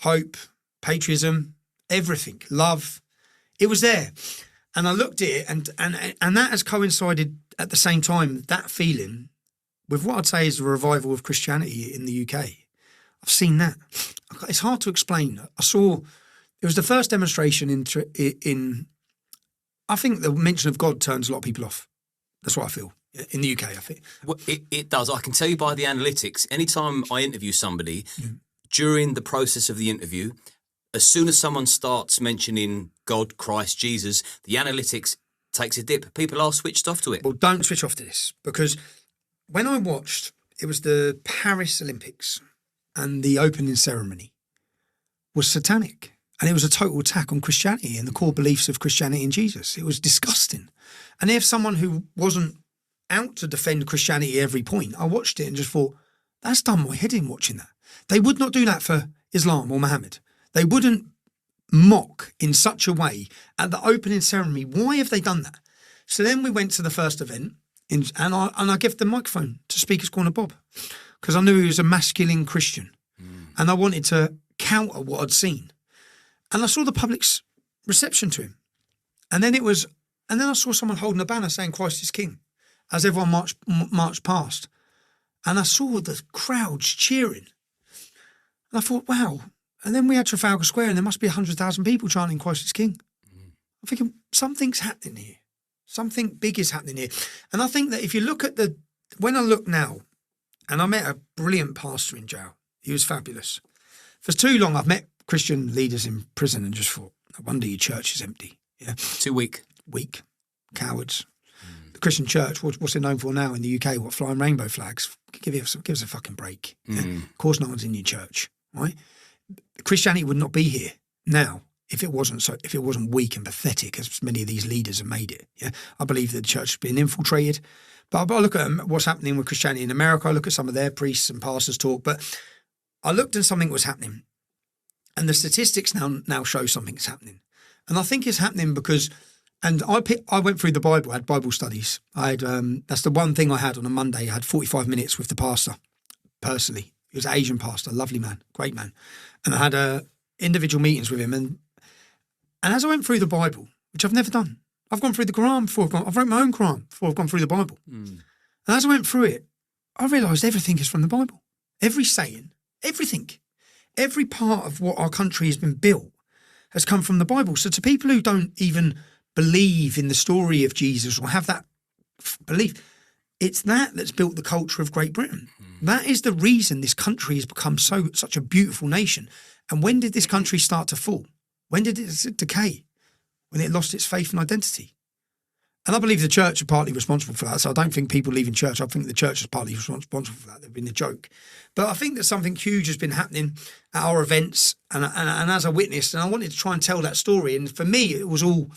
hope, patriotism, everything, love. It was there. And I looked at it, and that has coincided at the same time, that feeling, with what I'd say is a revival of Christianity in the UK. I've seen that. It's hard to explain. It was the first demonstration in I think the mention of God turns a lot of people off. That's what I feel. In the UK, I think. Well, it does. I can tell you by the analytics, anytime I interview somebody, during the process of the interview, as soon as someone starts mentioning God, Christ, Jesus, the analytics takes a dip. People are switched off to it. Well, don't switch off to this, because when I watched, it was the Paris Olympics, and the opening ceremony was satanic. And it was a total attack on Christianity and the core beliefs of Christianity and Jesus. It was disgusting. And if someone who wasn't out to defend Christianity at every point, I watched it and just thought, that's done my head in watching that. They would not do that for Islam or Muhammad. They wouldn't mock in such a way at the opening ceremony. Why have they done that? So then we went to the first event, and I gave the microphone to Speaker's Corner Bob, because I knew he was a masculine Christian, and I wanted to counter what I'd seen. And I saw the public's reception to him. And then I saw someone holding a banner saying Christ is King as everyone marched past. And I saw the crowds cheering. And I thought, wow. And then we had Trafalgar Square, and there must be 100,000 people chanting Christ is King. I'm thinking, something's happening here. Something big is happening here. And I think that if you look at when I look now, and I met a brilliant pastor in jail. He was fabulous. For too long, I've met Christian leaders in prison and just thought, no wonder your church is empty. Yeah, too weak. Weak. Cowards. The Christian church, what's it known for now in the UK? What, flying rainbow flags? Give us a fucking break. Yeah? Of course no one's in your church, right? Christianity would not be here now if it wasn't weak and pathetic as many of these leaders have made it. Yeah, I believe that the church has been infiltrated. But I look at what's happening with Christianity in America. I look at some of their priests and pastors talk. But I looked and something was happening. And the statistics now show something's happening. And I think it's happening because, and I went through the Bible, I had Bible studies. I had, that's the one thing I had on a Monday. I had 45 minutes with the pastor, personally. He was an Asian pastor, lovely man, great man. And I had individual meetings with him. And as I went through the Bible, which I've never done, I've gone through the Quran before I've wrote my own Quran before I've gone through the Bible. And as I went through it, I realised everything is from the Bible. Every saying, everything. Every part of what our country has been built has come from the Bible. So to people who don't even believe in the story of Jesus or have that belief, it's that's built the culture of Great Britain. That is the reason this country has become such a beautiful nation. And when did this country start to fall? When did it decay? When it lost its faith and identity. And I believe the church are partly responsible for that. So I don't think people leaving church. I think the church is partly responsible for that. They've been a joke. But I think that something huge has been happening at our events and as I witnessed, and I wanted to try and tell that story. And for me, it was all,